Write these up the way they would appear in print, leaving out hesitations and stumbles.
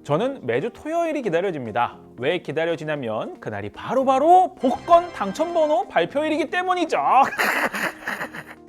저는 매주 토요일이 기다려집니다. 왜 기다려지냐면 그날이 바로 복권 당첨번호 발표일이기 때문이죠.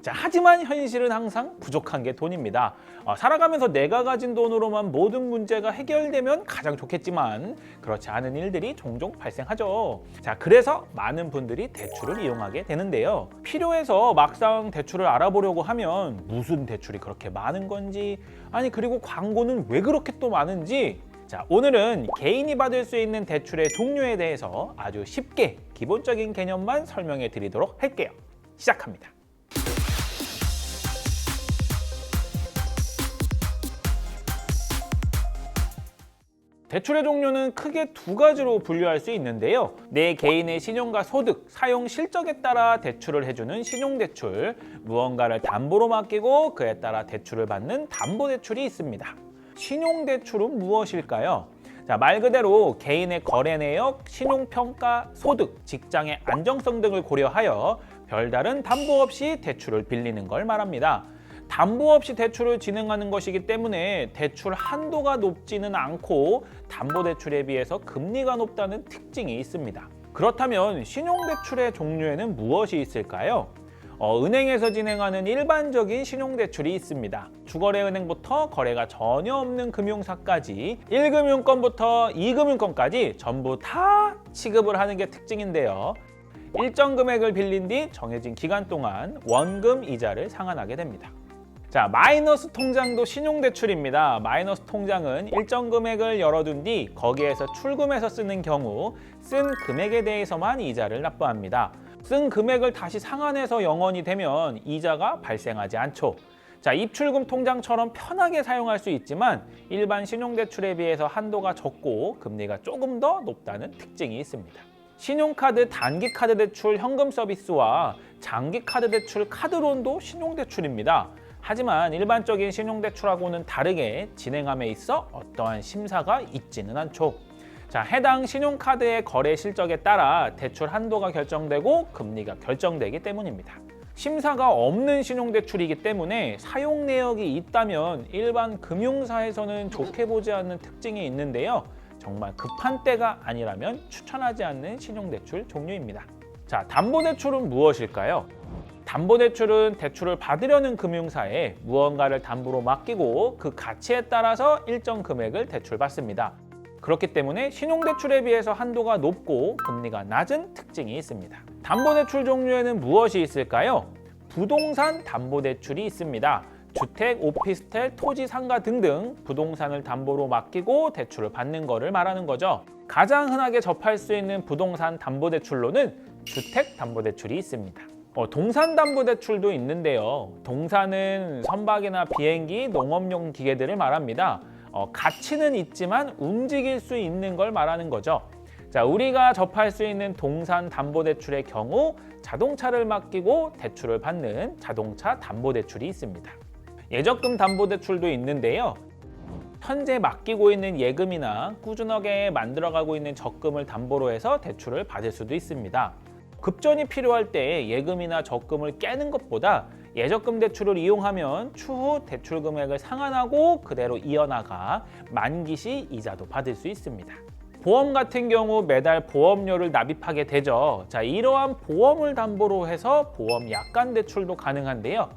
자, 하지만 현실은 항상 부족한 게 돈입니다. 살아가면서 내가 가진 돈으로만 모든 문제가 해결되면 가장 좋겠지만 그렇지 않은 일들이 종종 발생하죠. 자, 그래서 많은 분들이 대출을 이용하게 되는데요. 필요해서 막상 대출을 알아보려고 하면 무슨 대출이 그렇게 많은 건지, 아니 그리고 광고는 왜 그렇게 또 많은지, 자, 오늘은 개인이 받을 수 있는 대출의 종류에 대해서 아주 쉽게 기본적인 개념만 설명해 드리도록 할게요. 시작합니다. 대출의 종류는 크게 두 가지로 분류할 수 있는데요. 내 개인의 신용과 소득, 사용 실적에 따라 대출을 해주는 신용대출, 무언가를 담보로 맡기고 그에 따라 대출을 받는 담보대출이 있습니다. 신용대출은 무엇일까요? 자, 말 그대로 개인의 거래 내역, 신용평가, 소득, 직장의 안정성 등을 고려하여 별다른 담보 없이 대출을 빌리는 걸 말합니다. 담보 없이 대출을 진행하는 것이기 때문에 대출 한도가 높지는 않고 담보대출에 비해서 금리가 높다는 특징이 있습니다. 그렇다면 신용대출의 종류에는 무엇이 있을까요? 은행에서 진행하는 일반적인 신용대출이 있습니다. 주거래은행부터 거래가 전혀 없는 금융사까지 1금융권부터 2금융권까지 전부 다 취급을 하는 게 특징인데요. 일정 금액을 빌린 뒤 정해진 기간 동안 원금 이자를 상환하게 됩니다. 자, 마이너스 통장도 신용대출입니다. 마이너스 통장은 일정 금액을 열어둔 뒤 거기에서 출금해서 쓰는 경우 쓴 금액에 대해서만 이자를 납부합니다. 쓴 금액을 다시 상환해서 영원이 되면 이자가 발생하지 않죠. 자, 입출금 통장처럼 편하게 사용할 수 있지만 일반 신용대출에 비해서 한도가 적고 금리가 조금 더 높다는 특징이 있습니다. 신용카드 단기카드 대출 현금 서비스와 장기카드 대출 카드론도 신용대출입니다. 하지만 일반적인 신용대출하고는 다르게 진행함에 있어 어떠한 심사가 있지는 않죠. 자, 해당 신용카드의 거래 실적에 따라 대출 한도가 결정되고 금리가 결정되기 때문입니다. 심사가 없는 신용대출이기 때문에 사용 내역이 있다면 일반 금융사에서는 좋게 보지 않는 특징이 있는데요. 정말 급한 때가 아니라면 추천하지 않는 신용대출 종류입니다. 자, 담보대출은 무엇일까요? 담보대출은 대출을 받으려는 금융사에 무언가를 담보로 맡기고 그 가치에 따라서 일정 금액을 대출받습니다. 그렇기 때문에 신용대출에 비해서 한도가 높고 금리가 낮은 특징이 있습니다. 담보대출 종류에는 무엇이 있을까요? 부동산 담보대출이 있습니다. 주택, 오피스텔, 토지, 상가 등등 부동산을 담보로 맡기고 대출을 받는 것을 말하는 거죠. 가장 흔하게 접할 수 있는 부동산 담보대출로는 주택담보대출이 있습니다. 동산담보대출도 있는데요. 동산은 선박이나 비행기, 농업용 기계들을 말합니다. 가치는 있지만 움직일 수 있는 걸 말하는 거죠. 자, 우리가 접할 수 있는 동산담보대출의 경우 자동차를 맡기고 대출을 받는 자동차 담보대출이 있습니다. 예적금 담보대출도 있는데요. 현재 맡기고 있는 예금이나 꾸준하게 만들어가고 있는 적금을 담보로 해서 대출을 받을 수도 있습니다. 급전이 필요할 때 예금이나 적금을 깨는 것보다 예적금 대출을 이용하면 추후 대출 금액을 상환하고 그대로 이어나가 만기 시 이자도 받을 수 있습니다. 보험 같은 경우 매달 보험료를 납입하게 되죠. 자, 이러한 보험을 담보로 해서 보험 약관 대출도 가능한데요.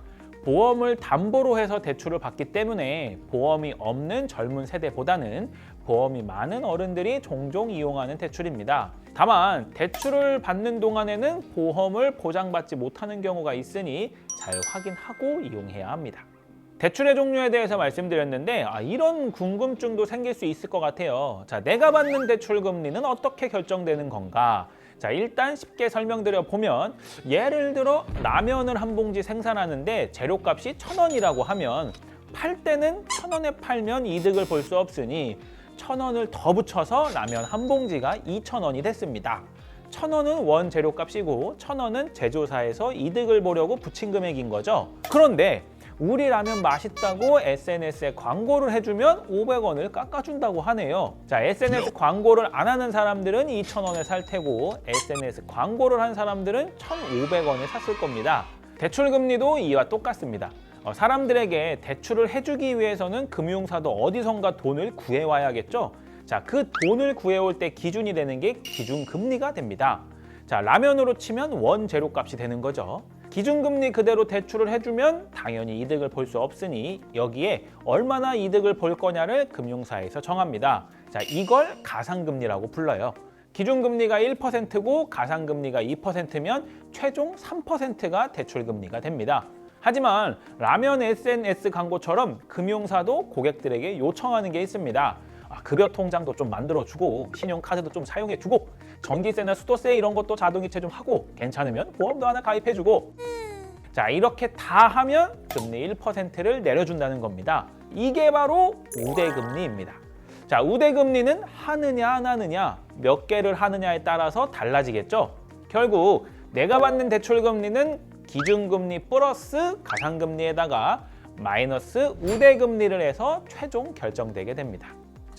보험을 담보로 해서 대출을 받기 때문에 보험이 없는 젊은 세대보다는 보험이 많은 어른들이 종종 이용하는 대출입니다. 다만 대출을 받는 동안에는 보험을 보장받지 못하는 경우가 있으니 잘 확인하고 이용해야 합니다. 대출의 종류에 대해서 말씀드렸는데 이런 궁금증도 생길 수 있을 것 같아요. 자, 내가 받는 대출 금리는 어떻게 결정되는 건가? 자, 일단 쉽게 설명드려 보면 예를 들어 라면을 한 봉지 생산하는데 재료값이 1,000원이라고 하면 팔 때는 1,000원에 팔면 이득을 볼 수 없으니 1,000원을 더 붙여서 라면 한 봉지가 2,000원이 됐습니다. 1,000원은 원 재료값이고 1,000원은 제조사에서 이득을 보려고 붙인 금액인 거죠. 그런데 우리 라면 맛있다고 SNS에 광고를 해주면 500원을 깎아준다고 하네요. 자, SNS 광고를 안 하는 사람들은 2,000원에 살 테고 SNS 광고를 한 사람들은 1,500원에 샀을 겁니다. 대출 금리도 이와 똑같습니다. 사람들에게 대출을 해주기 위해서는 금융사도 어디선가 돈을 구해와야겠죠. 자, 그 돈을 구해올 때 기준이 되는 게 기준금리가 됩니다. 자, 라면으로 치면 원재료값이 되는 거죠. 기준금리 그대로 대출을 해주면 당연히 이득을 볼 수 없으니 여기에 얼마나 이득을 볼 거냐를 금융사에서 정합니다. 자, 이걸 가상금리라고 불러요. 기준금리가 1%고 가상금리가 2%면 최종 3%가 대출금리가 됩니다. 하지만 라면 SNS 광고처럼 금융사도 고객들에게 요청하는 게 있습니다. 급여 통장도 좀 만들어주고 신용카드도 좀 사용해주고 전기세나 수도세 이런 것도 자동이체 좀 하고 괜찮으면 보험도 하나 가입해주고 자, 이렇게 다 하면 금리 1%를 내려준다는 겁니다. 이게 바로 우대금리입니다. 자, 우대금리는 하느냐 안 하느냐 몇 개를 하느냐에 따라서 달라지겠죠. 결국 내가 받는 대출금리는 기준금리 플러스 가상금리에다가 마이너스 우대금리를 해서 최종 결정되게 됩니다.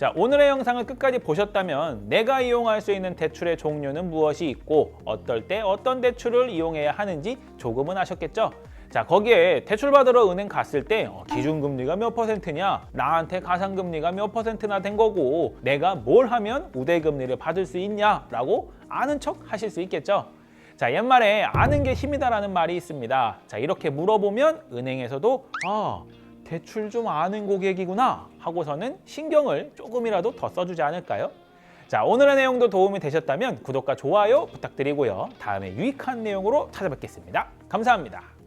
자, 오늘의 영상을 끝까지 보셨다면 내가 이용할 수 있는 대출의 종류는 무엇이 있고 어떨 때 어떤 대출을 이용해야 하는지 조금은 아셨겠죠? 자, 거기에 대출 받으러 은행 갔을 때 기준금리가 몇 %냐, 나한테 가상금리가 몇 %나 된 거고 내가 뭘 하면 우대금리를 받을 수 있냐라고 아는 척 하실 수 있겠죠? 자, 옛말에 아는 게 힘이다라는 말이 있습니다. 자, 이렇게 물어보면 은행에서도 대출 좀 아는 고객이구나 하고서는 신경을 조금이라도 더 써주지 않을까요? 자, 오늘의 내용도 도움이 되셨다면 구독과 좋아요 부탁드리고요. 다음에 유익한 내용으로 찾아뵙겠습니다. 감사합니다.